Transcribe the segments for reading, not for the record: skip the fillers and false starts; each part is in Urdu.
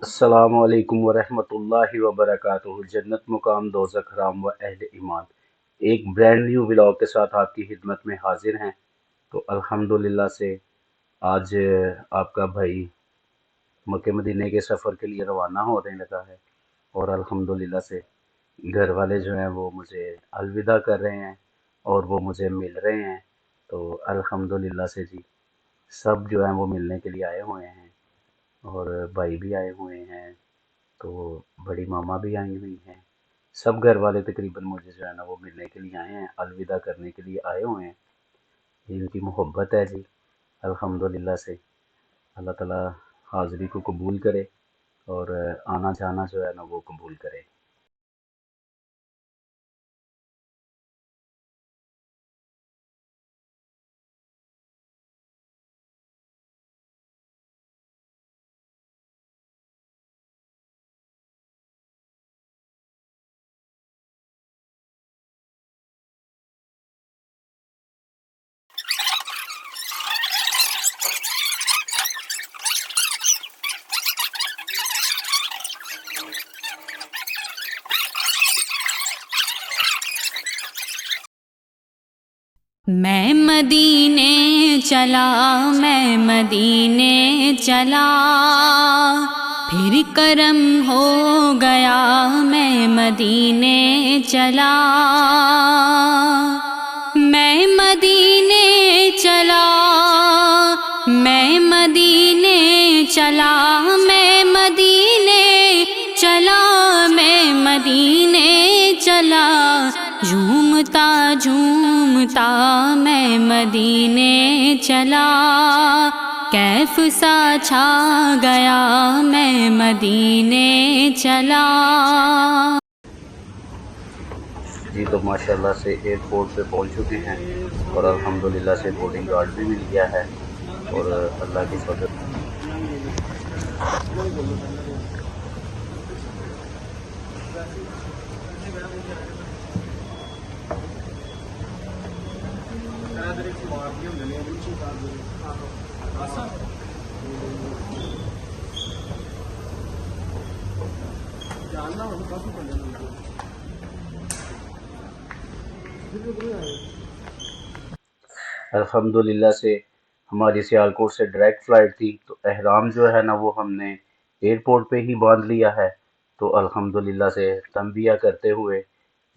السلام علیکم ورحمۃ اللہ وبرکاتہ۔ جنت مقام دوزخ حرام و اہل ایمان، ایک برانڈ نیو ولاگ کے ساتھ آپ کی خدمت میں حاضر ہیں۔ تو الحمدللہ سے آج آپ کا بھائی مکہ مدینے کے سفر کے لیے روانہ ہونے لگا ہے، اور الحمدللہ سے گھر والے جو ہیں وہ مجھے الوداع کر رہے ہیں اور وہ مجھے مل رہے ہیں۔ تو الحمدللہ سے جی سب جو ہیں وہ ملنے کے لیے آئے ہوئے ہیں، اور بھائی بھی آئے ہوئے ہیں، تو بڑی ماما بھی آئی ہوئی ہیں۔ سب گھر والے تقریباً مجھے جو ہے نا وہ ملنے کے لیے آئے ہیں، الوداع کرنے کے لیے آئے ہوئے ہیں۔ یہ ان کی محبت ہے جی، الحمدللہ سے اللہ تعالیٰ حاضری کو قبول کرے اور آنا جانا جو ہے نا وہ قبول کرے۔ میں مدینے چلا، میں مدینے چلا، پھر کرم ہو گیا، میں مدینے چلا، میں مدینے چلا، میں مدینے چلا، میں مدینے چلا، میں مدینے چلا، جھومتا جھومتا میں مدینے چلا، کیف سا چھا گیا، میں مدینے چلا۔ جی تو ماشاءاللہ سے ایئرپورٹ پہ پہنچ چکے ہیں، اور الحمدللہ سے بورڈنگ کارڈ بھی مل گیا ہے، اور اللہ کی فضل الحمدللہ سے ہماری سیالکوٹ سے ڈائریکٹ فلائٹ تھی، تو احرام جو ہے نا وہ ہم نے ایئرپورٹ پہ ہی باندھ لیا ہے۔ تو الحمدللہ سے تنبیہ کرتے ہوئے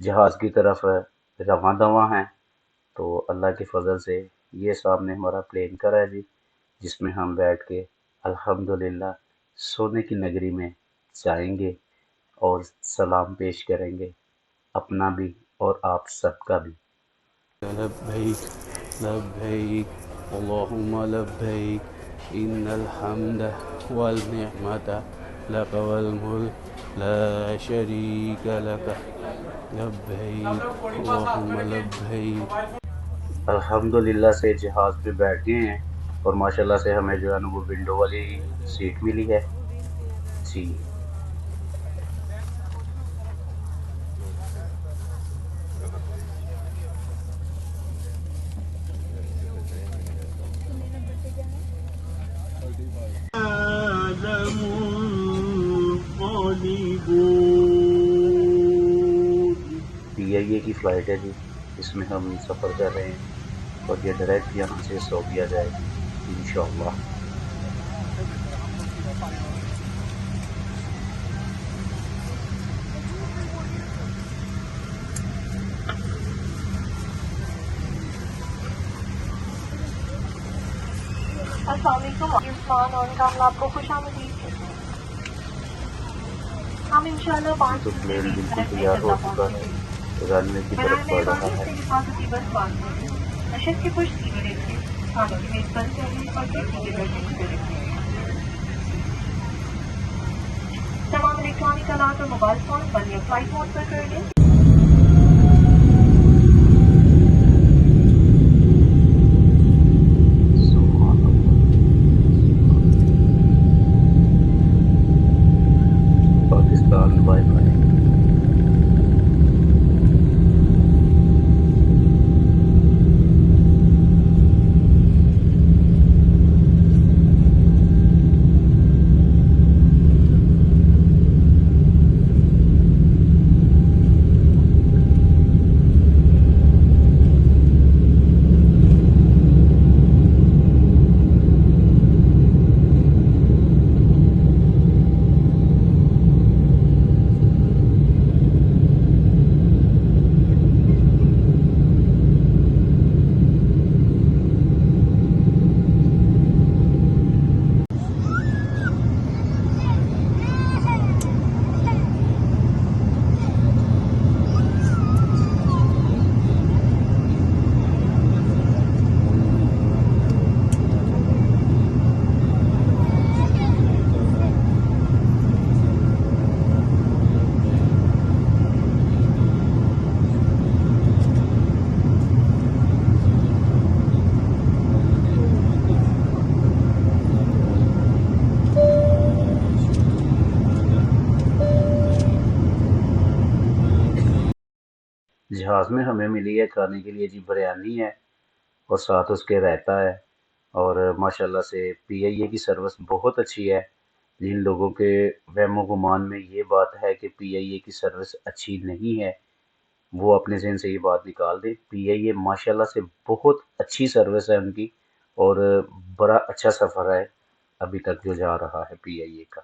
جہاز کی طرف رواں دواں ہیں۔ تو اللہ کے فضل سے یہ سامنے ہمارا پلین کر ہے جی، جس میں ہم بیٹھ کے الحمدللہ سونے کی نگری میں جائیں گے اور سلام پیش کریں گے، اپنا بھی اور آپ سب کا بھی۔ لبیک لبیک اللہم لبیک ان الحمد والنعمت لک والملک لا شریک لک لبیک اللہم لبیک۔ الحمدللہ سے جہاز پہ بیٹھ گئے ہیں، اور ماشاءاللہ سے ہمیں جو ہے نا وہ ونڈو والی سیٹ ملی ہے جی۔ پی آئی اے کی فلائٹ ہے جی، اس میں ہم سفر کر رہے ہیں، اور یہ ڈائریکٹ یہاں سے سعودیہ جائے گی انشاءاللہ۔ السلام علیکم، عثمان اور کامل آپ کو خوش آمدید۔ ہم انشاءاللہ 5 تو پلین بالکل تیار ہو چکا ہے، رن وے کی طرف بڑھ رہا ہے۔ حفاظتی بس بات کریں، نشست کی پشت سیدھی رکھیں، کھانوں کی میز بند کریں اور کھڑکی کے درجے کھلے رکھیں۔ تمام الیکٹرانک آلات اور موبائل فون بند یا فلائٹ موڈ پر کر لیں۔ Pakistan by by. جہاز میں ہمیں ملی ہے کھانے کے لیے جی بریانی ہے اور ساتھ اس کے رائتا ہے، اور ماشاءاللہ سے پی آئی اے کی سروس بہت اچھی ہے۔ جن لوگوں کے وہم و گمان میں یہ بات ہے کہ پی آئی اے کی سروس اچھی نہیں ہے، وہ اپنے ذہن سے یہ بات نکال دیں۔ پی آئی اے ماشاءاللہ سے بہت اچھی سروس ہے ان کی، اور بڑا اچھا سفر ہے ابھی تک جو جا رہا ہے پی آئی اے کا۔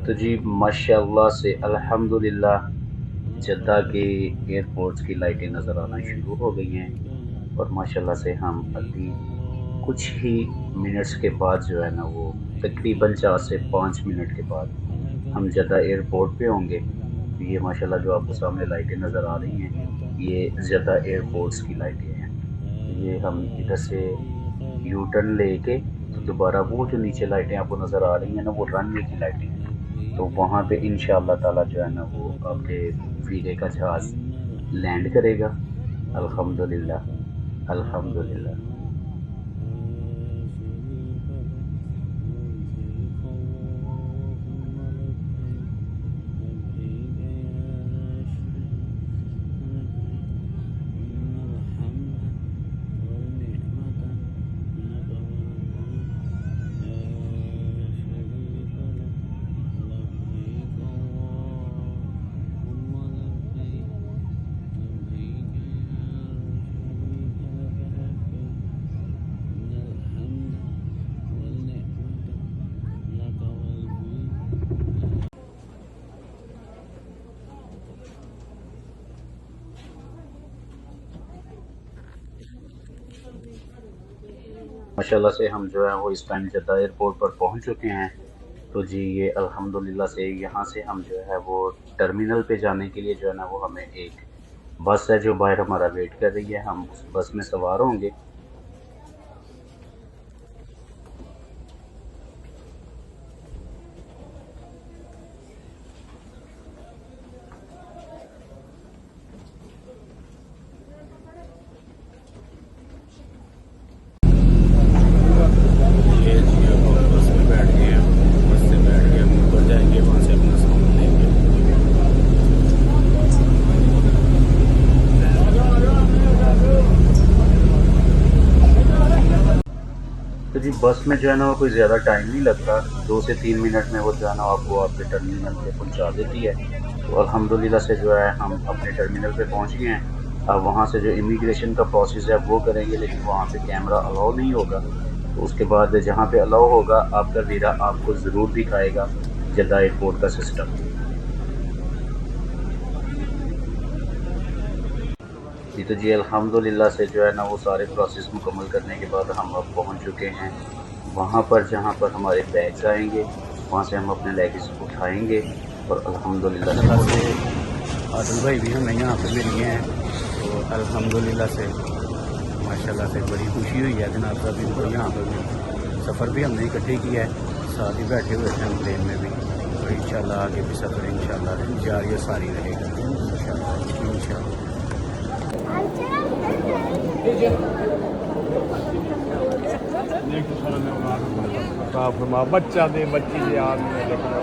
تو جی ماشاءاللہ سے الحمدللہ جدہ کے ایئرپورٹس کی لائٹیں نظر آنا شروع ہو گئی ہیں، اور ماشاءاللہ سے ہم ابھی کچھ ہی منٹس کے بعد جو ہے نا وہ تقریباً 4 سے 5 منٹ کے بعد ہم جدہ ایئرپورٹ پہ ہوں گے۔ یہ ماشاءاللہ جو آپ کو سامنے لائٹیں نظر آ رہی ہیں یہ جدہ ایئرپورٹس کی لائٹیں ہیں۔ یہ ہم ادھر سے یو ٹرن لے کے دوبارہ وہ جو نیچے لائٹیں آپ کو نظر آ رہی ہیں نا وہ رن وے کی لائٹیں ہیں، تو وہاں پہ انشاءاللہ تعالیٰ جو ہے نا وہ آپ کے ویزے کا جہاز لینڈ کرے گا۔ الحمدللہ الحمدللہ۔ ماشاءاللہ سے ہم جو ہے وہ اس ٹائم جدہ ایئرپورٹ پر پہنچ چکے ہیں۔ تو جی یہ الحمدللہ سے یہاں سے ہم جو ہے وہ ٹرمینل پہ جانے کے لیے جو ہے نا وہ ہمیں ایک بس ہے جو باہر ہمارا ویٹ کر رہی ہے، ہم اس بس میں سوار ہوں گے۔ تو جی بس میں جو ہے نا وہ کوئی زیادہ ٹائم نہیں لگتا، 2 سے 3 منٹ میں وہ جو ہے نا آپ کو آپ کے ٹرمینل پہ پہنچا دیتی ہے۔ تو الحمدللہ سے جو ہے ہم اپنے ٹرمینل پہ پہنچ گئے ہیں۔ اب وہاں سے جو امیگریشن کا پروسیس ہے وہ کریں گے، لیکن وہاں پہ کیمرہ الاؤ نہیں ہوگا۔ تو اس کے بعد جہاں پہ الاؤ ہوگا آپ کا ویزا آپ کو ضرور دکھائے گا جدہ ایئرپورٹ کا سسٹم۔ جی تو جی الحمدللہ سے جو ہے نا وہ سارے پروسیس مکمل کرنے کے بعد ہم اب پہنچ چکے ہیں وہاں پر جہاں پر ہمارے بیگز آئیں گے، وہاں سے ہم اپنے لیگز اٹھائیں گے، اور الحمدللہ سے عادل بھائی بھی ہمیں یہاں پہ مل گئے ہیں، تو الحمدللہ سے ماشاءاللہ سے بڑی خوشی ہوئی ہے جناب صاحب ان کو یہاں پر سفر بھی ہم نے اکٹھے کیا ہے، ساتھ ہی بیٹھے ہوئے تھے ہم پلین میں بھی، تو انشاءاللہ آگے بھی سفر انشاءاللہ جاری و ساری رہے گا انشاءاللہ۔ فرما بچہ دے بچی دے آدمی لیکن